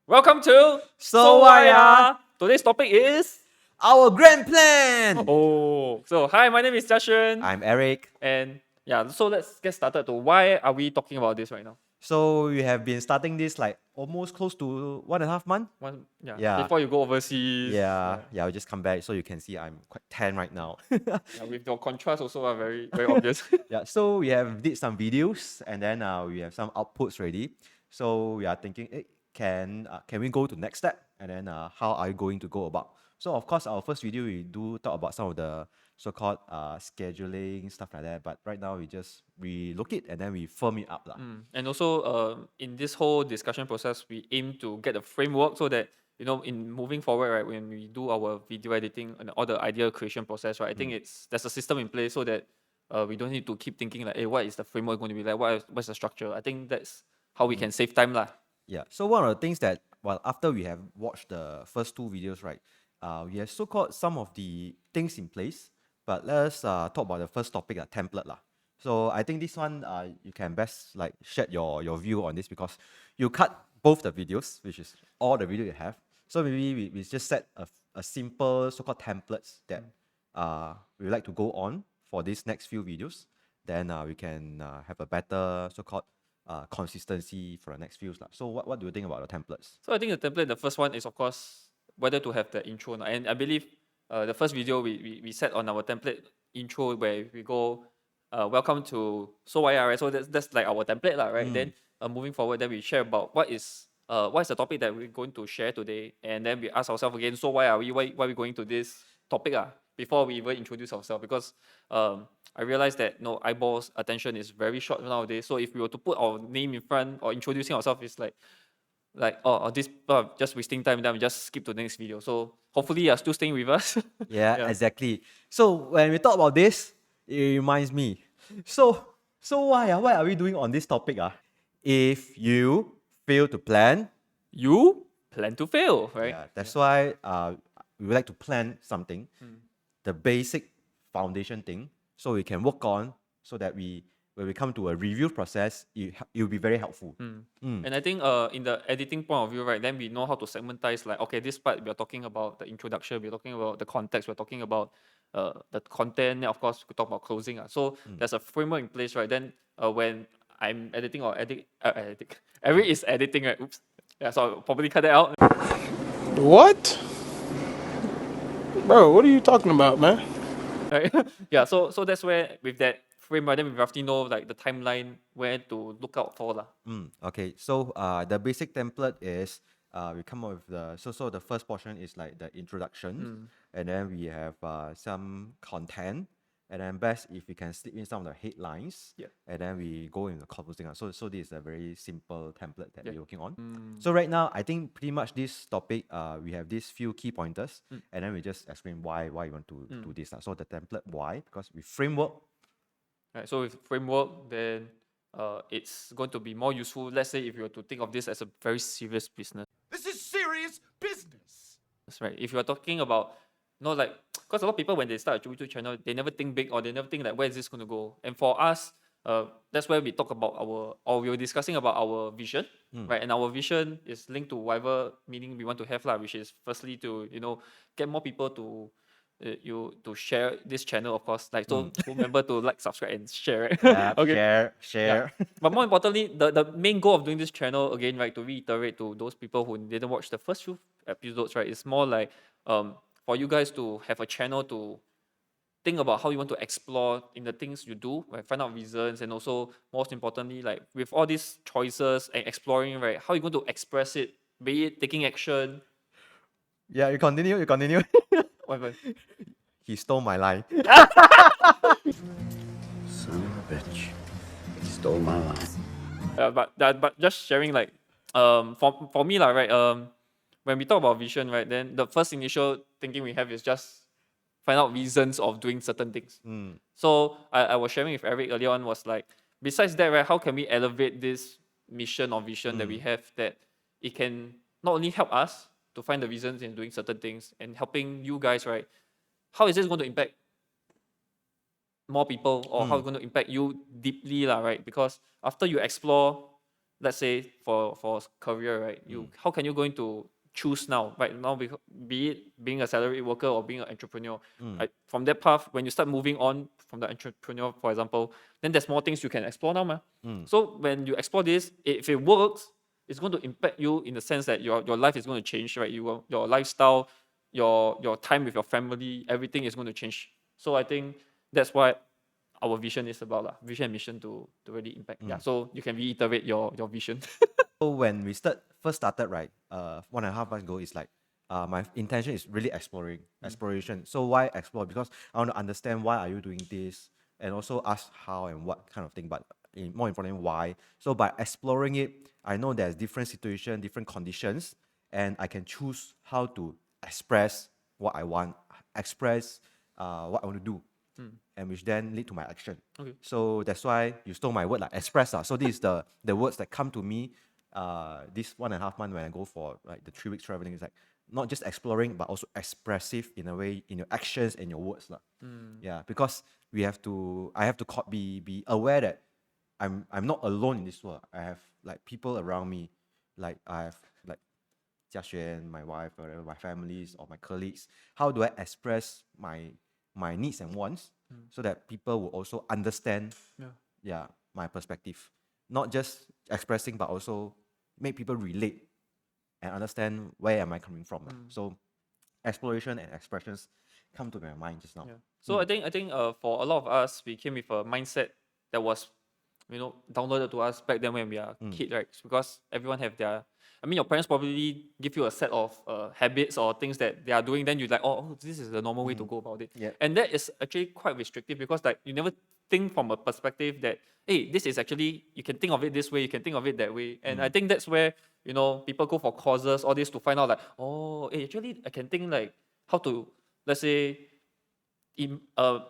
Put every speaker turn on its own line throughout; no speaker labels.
Welcome to
SWA.
Today's topic is
Our grand plan!
hi, my name is Jiashun,
I'm Eric.
and so let's get started. To why are we talking about this right now?
So we have been starting this like almost close to 1.5 months. Yeah.
Before you go overseas.
Yeah, I'll just come back so you can see I'm quite tan right now.
With your contrast also are very very obvious.
Yeah, so we have did some videos and then we have some outputs ready. So we are thinking, can we go to next step? And then how are you going to go about? So of course, our first video we do talk about some of the so-called scheduling stuff like that. But right now we look it and then we firm it up lah.
And also, in this whole discussion process, we aim to get a framework so that in moving forward, right, when we do our video editing and all the idea creation process, right, I think there's a system in place so that we don't need to keep thinking like, hey, what is the framework going to be like? What's the structure? I think that's how we can save time lah.
Yeah. So one of the things that, well, after we have watched the first two videos, right, we have so-called some of the things in place. But let's talk about the first topic, template lah. So I think this one, you can best like share your view on this because you cut both the videos, which is all the video you have. So maybe we just set a simple so-called templates that we would like to go on for these next few videos. Then we can have a better so-called consistency for the next few. So what do you think about the templates?
So I think the template, the first one is of course whether to have the intro. And I believe the first video we set on our template intro where we go, welcome to SWA, right? So that's like our template, right? Then moving forward, then we share about what is the topic that we're going to share today, and then we ask ourselves again, so why are we going to this topic before we even introduce ourselves, because I realized that eyeballs attention is very short nowadays. So if we were to put our name in front or introducing ourselves, it's like this just wasting time, then we just skip to the next video. So hopefully you're still staying with us.
Yeah, exactly. So when we talk about this, it reminds me. So why are we doing on this topic? If you fail to plan,
You plan to fail, right?
yeah, that's why we would like to plan something, the basic foundation thing, so we can work on, so that when we come to a review process, it will be very helpful.
And I think in the editing point of view, right, then we know how to segmentize, like, okay, this part we are talking about the introduction, we're talking about the context, we're talking about the content, and of course we talk about closing. So there's a framework in place, right? Then when I'm editing or Eric is editing, right? Oops. Yeah, so I'll probably cut that out.
What? Bro, what are you talking about, man?
Right? Yeah, so that's where with that framework, then we roughly know like the timeline where to look out for lah.
Okay, so the basic template is we come up with so the first portion is like the introduction, and then we have some content, and then best if we can slip in some of the headlines, and then we go in the closing. So this is a very simple template that we're working on. So right now, I think pretty much this topic, we have these few key pointers, and then we just explain why you want to do this. So the template, why? Because with framework.
Right, so with framework, then it's going to be more useful. Let's say if you were to think of this as a very serious business.
This is serious business.
That's right. If you are talking about, because a lot of people when they start a YouTube channel, they never think big or they never think like, where is this going to go? And for us, that's where we talk about we were discussing about our vision, right? And our vision is linked to whatever meaning we want to have, which is firstly to get more people to share this channel, of course. So remember to like, subscribe, and share, right?
Yeah,
Okay.
share.
But more importantly, the main goal of doing this channel, again, right, to reiterate to those people who didn't watch the first few episodes, right, it's more like for you guys to have a channel to think about how you want to explore in the things you do, right, find out reasons, and also most importantly, like with all these choices and exploring, right, how you going to express it, be it taking action.
Yeah, you continue.
Whatever.
He stole my line.
Son of a bitch. He stole my line.
But just sharing, like, for me, right, when we talk about vision, right, then the first initial thinking we have is just find out reasons of doing certain things. So I was sharing with Eric earlier on, was like, besides that, right, how can we elevate this mission or vision that we have, that it can not only help us to find the reasons in doing certain things and helping you guys, right? How is this going to impact more people, or how it's going to impact you deeply, right? Because after you explore let's say for career, right? How can you going to choose now, right now, be it being a salaried worker or being an entrepreneur, right? From that path, when you start moving on from the entrepreneur, for example, then there's more things you can explore now, man. So when you explore this, if it works, it's going to impact you in the sense that your life is going to change, right? Your lifestyle, your time with your family, everything is going to change. So I think that's what our vision is about, vision and mission to really impact. Yeah. So you can reiterate your vision.
So when we first started, right, 1.5 months ago, it's like my intention is really exploration. So why explore? Because I want to understand why are you doing this, and also ask how and what kind of thing. But more importantly, why. So by exploring it, I know there's different situation, different conditions, and I can choose how to express what I want, express what I want to do, and which then lead to my action.
Okay.
So that's why you stole my word, like express. So this is the words that come to me this 1.5 months when I go for like the 3 weeks traveling. Is like not just exploring but also expressive in a way in your actions and your words. Yeah, because I have to be aware that I'm not alone in this world. I have like people around me. Like I have like Jia Xuan, my wife, or my families or my colleagues. How do I express my needs and wants so that people will also understand my perspective? Not just expressing but also make people relate and understand where am I coming from. So exploration and expressions come to my mind just now.
Yeah. So I think for a lot of us, we came with a mindset that was, downloaded to us back then when we are kid, right? Because everyone have their, I mean, your parents probably give you a set of habits or things that they are doing. Then you're like, oh, this is the normal way to go about it.
Yeah.
And that is actually quite restrictive because like you never think from a perspective that, hey, this is actually, you can think of it this way, you can think of it that way. And I think that's where, people go for courses, all this to find out like, oh, hey, actually I can think like how to, let's say,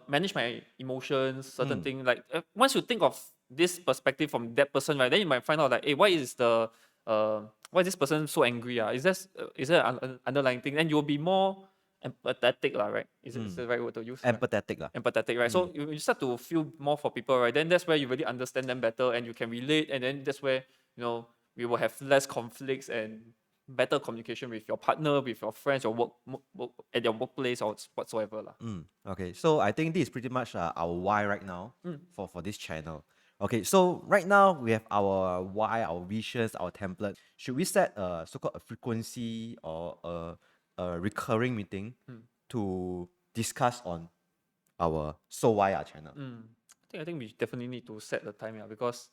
manage my emotions, certain thing. Like once you think of this perspective from that person, right, then you might find out like, hey, why is this person so angry? Is there an underlying thing? And you'll be more empathetic, right? Is it the right word to use? Right?
Empathetic.
Empathetic, right? So you start to feel more for people, right? Then that's where you really understand them better and you can relate, and then that's where we will have less conflicts and better communication with your partner, with your friends, your work at your workplace or whatsoever.
Okay, so I think this is pretty much our why right now for this channel. Okay, so right now we have our why, our visions, our template. Should we set a so-called a frequency or a recurring meeting to discuss on our So Why Our channel?
I think we definitely need to set the time, because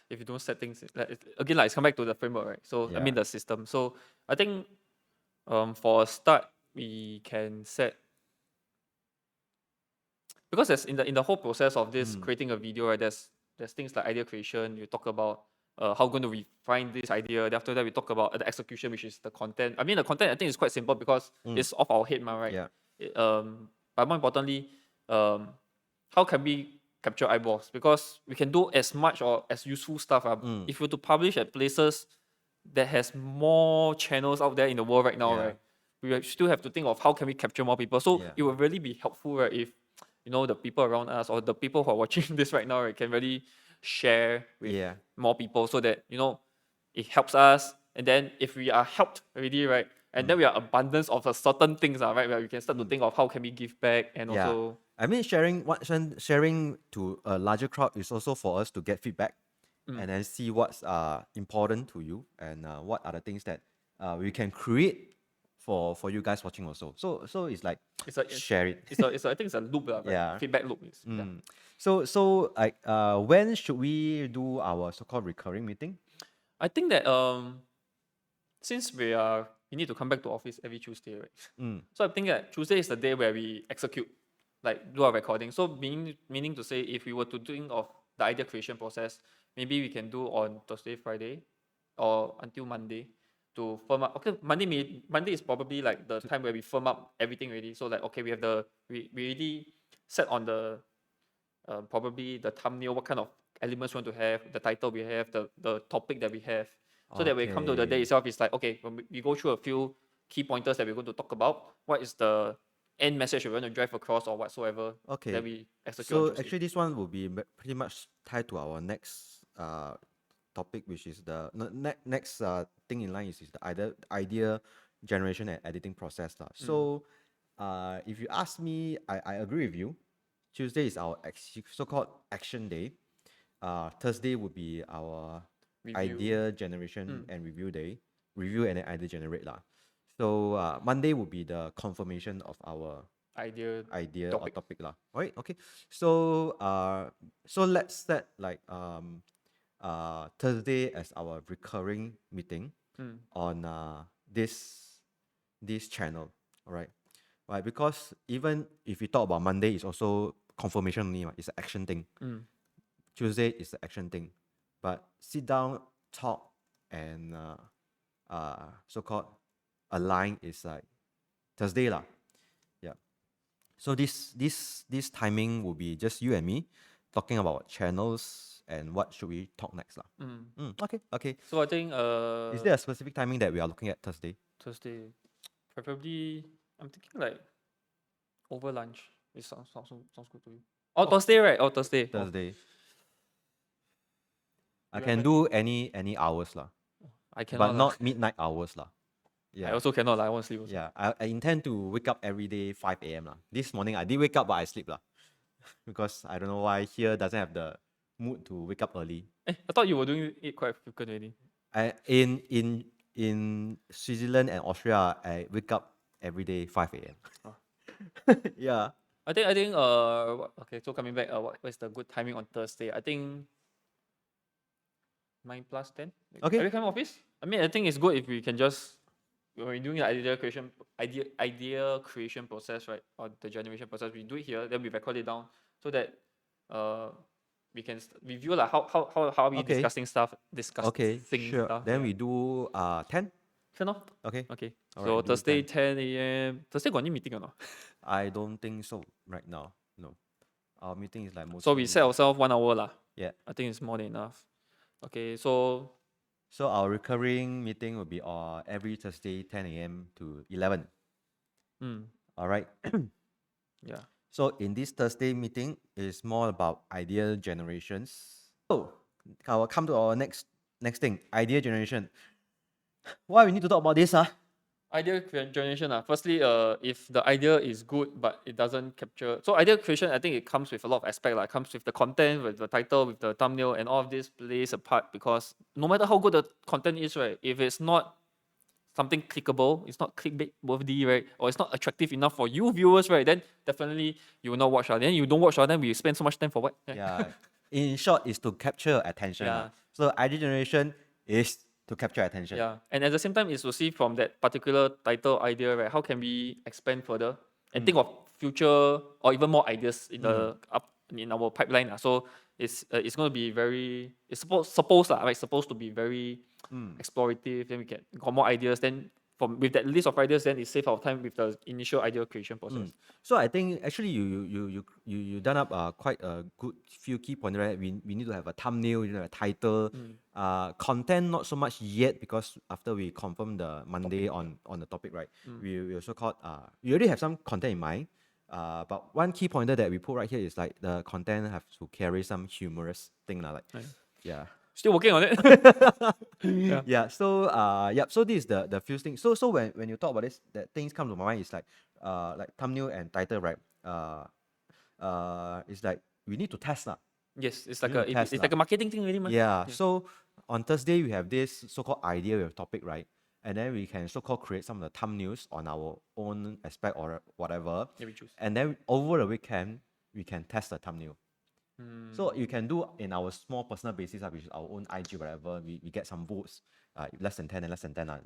if you don't set things, again, it's come back to the framework, right? So I mean the system. So I think for a start we can set, because there's in the whole process of this creating a video, right, there's things like idea creation. You talk about how we're going to refine this idea. Then after that we talk about the execution, which is the content. I mean the content I think is quite simple because it's off our head, right?
Yeah.
But more importantly, how can we capture eyeballs? Because we can do as much or as useful stuff. If we were to publish at places that has more channels out there in the world right now, right, we still have to think of how can we capture more people. So it will really be helpful, right, if the people around us or the people who are watching this right now, right, can really share with more people so that it helps us. And then if we are helped already, right, and then we are abundance of a certain things, right, where we can start to think of how can we give back and also.
I mean, sharing to a larger crowd is also for us to get feedback and then see what's important to you and what are the things that we can create for you guys watching also. So it's like share it.
I think it's a loop, right?
Yeah.
Feedback loop.
So like when should we do our so-called recurring meeting?
I think that since we need to come back to office every Tuesday, right? So I think that Tuesday is the day where we execute, like do our recording. So meaning to say, if we were to think of the idea creation process, maybe we can do on Thursday, Friday, or until Monday to firm up. Okay, Monday is probably like the time where we firm up everything already. So like, okay, we have we really set on the probably the thumbnail, what kind of elements we want to have, the title we have, the topic that we have. So that when we come to the day itself, it's like, okay, when we go through a few key pointers that we're going to talk about, what is the end message we want to drive across or whatsoever.
Okay.
Then we execute.
So actually this one will be pretty much tied to our next topic, which is the next thing in line is the idea generation and editing process lah. So, if you ask me, I agree with you. Tuesday is our so-called action day. Thursday would be our
Review.
idea generation and review day. Review and then idea generate lah. So Monday would be the confirmation of our
idea
or topic lah. Alright, okay. So so let's set like Thursday as our recurring meeting on this channel. Alright. Right, because even if we talk about Monday, it's also confirmation only, it's an action thing. Tuesday is the action thing. But sit down, talk, and so-called align is like Thursday lah. Yeah. So this timing will be just you and me talking about channels and what should we talk next lah. Okay.
So I think
Is there a specific timing that we are looking at Thursday?
Thursday, preferably I'm thinking like over lunch. It sounds good to you. Oh, Thursday, right? Oh, Thursday.
Thursday. I
You
can
have
do any hours lah,
I cannot.
but
lah.
not midnight hours lah.
I
Yeah.
also cannot. I want to sleep also.
Yeah, I intend to wake up every day 5 a.m. lah. This morning I did wake up, but I sleep lah. Because I don't know why here doesn't have the mood to wake up early.
I thought you were doing it quite frequent already.
In Switzerland and Austria, I wake up every day 5 a.m. Yeah.
I think okay. So coming back, what's the good timing on Thursday? I think 9 plus 10.
Okay.
Every time office. I mean, I think it's good if we can just when we're doing the idea creation process, right, or the generation process, we do it here. Then we record it down so that we can review like how are we
Okay.
discussing stuff,
Okay, sure.
stuff.
Then we do 10.
Can off.
Okay.
Okay.
Alright,
So
do
Thursday 10 a.m. Thursday got any meeting or not?
I don't think so right now. No. Our meeting is like mostly.
So we set ourselves 1 hour lah.
Yeah.
I think it's more than enough. Okay, so
So our recurring meeting will be every Thursday 10 a.m. to 11. All right.
yeah.
So in this Thursday meeting, it's more about idea generations. So I will come to our next thing, idea generation. Why we need to talk about this?
Idea generation. Firstly, if the idea is good but it doesn't capture. So idea creation, I think it comes with a lot of aspects. Like it comes with the content, with the title, with the thumbnail, and all of this plays a part because no matter how good the content is, right, if it's not something clickable, it's not clickbait worthy, right, or it's not attractive enough for you viewers, right, then definitely you will not watch. Then you don't watch, then we spend so much time for what?
Yeah. In short, is to capture attention.
Yeah.
So idea generation is to capture attention.
Yeah, and at the same time, is to see from that particular title idea, right? How can we expand further and think of future or even more ideas in in our pipeline? So it's going to be very supposed to be very explorative. Then we got more ideas. Then with that list of ideas, then it saves our time with the initial idea creation process.
So I think actually you done up quite a good few key points, right? We need to have a thumbnail, we need to have a title, content not so much yet because after we confirm the Monday on the topic, right? We also we already have some content in mind, but one key pointer that we put right here is like the content have to carry some humorous thing, yeah.
Still working on it.
Yeah. So so this is the few things. So when you talk about this, that things come to my mind is like thumbnail and title, right? It's like we need to test lah.
Yes, it's like
test
like a marketing thing, really, man.
Yeah. So on Thursday we have this so-called idea with topic, right? And then we can so-called create some of the thumbnails on our own aspect or whatever.
Yeah, we choose.
And then over the weekend we can test the thumbnail. So you can do in our small personal basis, which is our own IG, whatever. We get some votes, less than 10 and less than 10.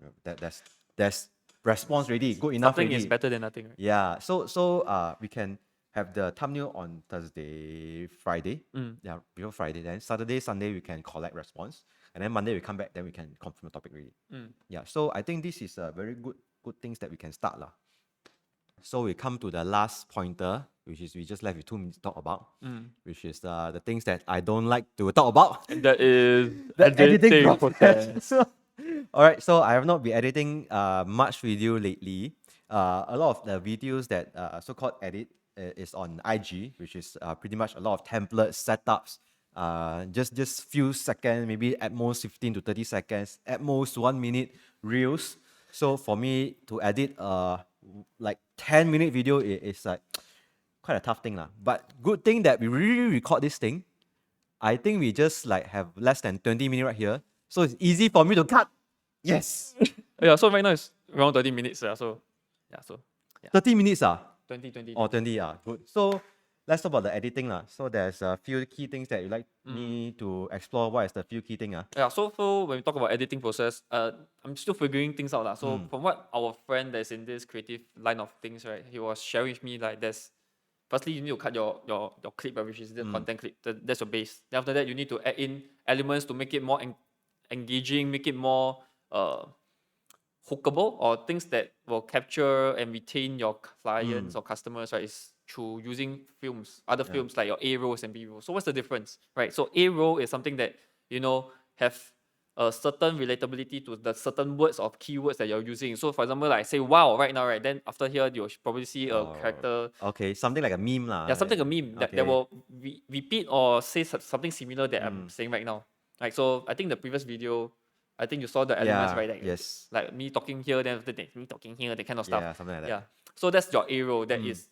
There's response ready, good enough.
Something
already.
is better than nothing, right?
Yeah. So we can have the thumbnail on Thursday, Friday. Yeah, before Friday. Then Saturday, Sunday we can collect response, and then Monday we come back. Then we can confirm the topic ready. Yeah. So I think this is a very good things that we can start lah. So we come to the last pointer, which is we just left with 2 minutes to talk about, which is the things that I don't like to talk about.
That is
The editing process. All right, so I have not been editing much video lately. A lot of the videos that so-called edit is on IG, which is pretty much a lot of templates, setups, just few seconds, maybe at most 15 to 30 seconds, at most 1 minute reels. So for me to edit like 10-minute video is like quite a tough thing lah. But good thing that we really record this thing. I think we just like have less than 20 minutes right here. So it's easy for me to cut. Yes.
Yeah, so right now it's around 30 minutes. Yeah, so
30 minutes
20.
or 20 good. So let's talk about the editing lah. So there's a few key things that you like me to explore. What is the few key thing
Yeah, so when we talk about editing process, I'm still figuring things out lah. So from what our friend that's in this creative line of things, right, he was sharing with me like firstly you need to cut your clip, which is the content clip. That's your base. Then after that you need to add in elements to make it more engaging, make it more hookable, or things that will capture and retain your clients or customers, right, is through using other films like your A rolls and B rolls. So what's the difference, right? So A roll is something that, have a certain relatability to the certain words or keywords that you're using. So for example, like say wow right now, right, then after here you'll probably see a character.
Okay, something like a meme lah.
Yeah, something a meme that will repeat or say something similar that I'm saying right now. Like, so I think the previous video, I think you saw the elements, right? Like,
yes.
Like me talking here, then after that me talking here, that kind of stuff.
Yeah, something like that.
Yeah. So that's your A roll. That is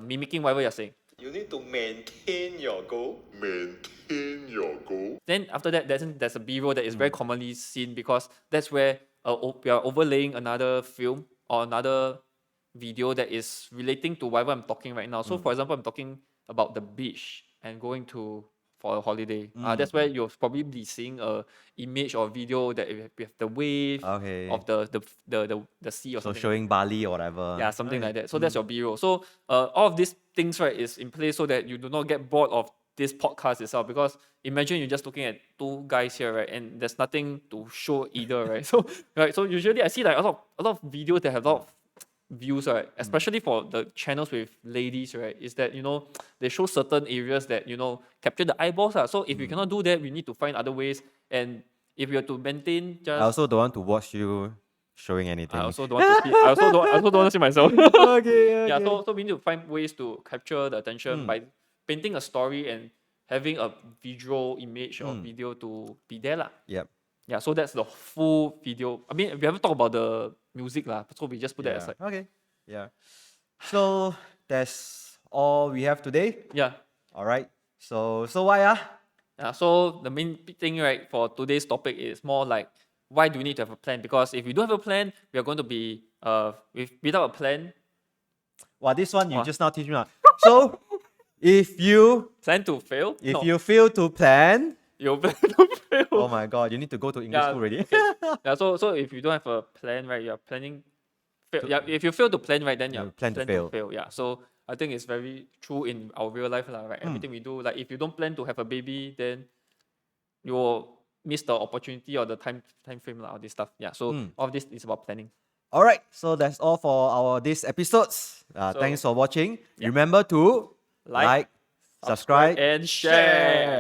mimicking whatever you're saying.
You need to maintain your goal. Maintain your goal.
Then after that, there's a B roll that is very commonly seen, because that's where we are overlaying another film or another video that is relating to whatever I'm talking right now. So for example, I'm talking about the beach and going for a holiday. That's where you'll probably be seeing a image or video that we have the wave of the sea or
So
something.
showing Bali or whatever.
Yeah, something like that. So that's your B-roll. So all of these things, right, is in place so that you do not get bored of this podcast itself. Because imagine you're just looking at two guys here, right, and there's nothing to show either, right? So usually I see like a lot of videos that have a lot of views, right, especially for the channels with ladies, right, is that they show certain areas that capture the eyeballs. So if you cannot do that, we need to find other ways. And if you have to maintain
I also don't want to watch you showing anything.
I also don't want to see. I also don't want to see myself.
okay.
Yeah, so we need to find ways to capture the attention by painting a story and having a visual image or video to be there lah.
Yep.
Yeah, so that's the full video. I mean, we haven't talked about the music lah, so we just put that aside.
Okay. Yeah. So that's all we have today.
Yeah.
All right. So why
Yeah, so the main thing, right, for today's topic is more like, why do we need to have a plan? Because if we don't have a plan, we are going to be without a plan.
Well, this one you just now teach me now. So if you
Plan to fail.
you fail to plan,
you plan to fail.
oh my god, you need to go to English school already.
Yeah, so if you don't have a plan, right, you're planning. Yeah, if you fail to plan, right, then you
plan to fail.
Yeah, so I think it's very true in our real life, lah, right? Everything we do, like if you don't plan to have a baby, then you will miss the opportunity or the time frame, all this stuff. Yeah, so all of this is about planning.
All right, so that's all for our this episodes. Thanks for watching. Remember to like, subscribe,
and share.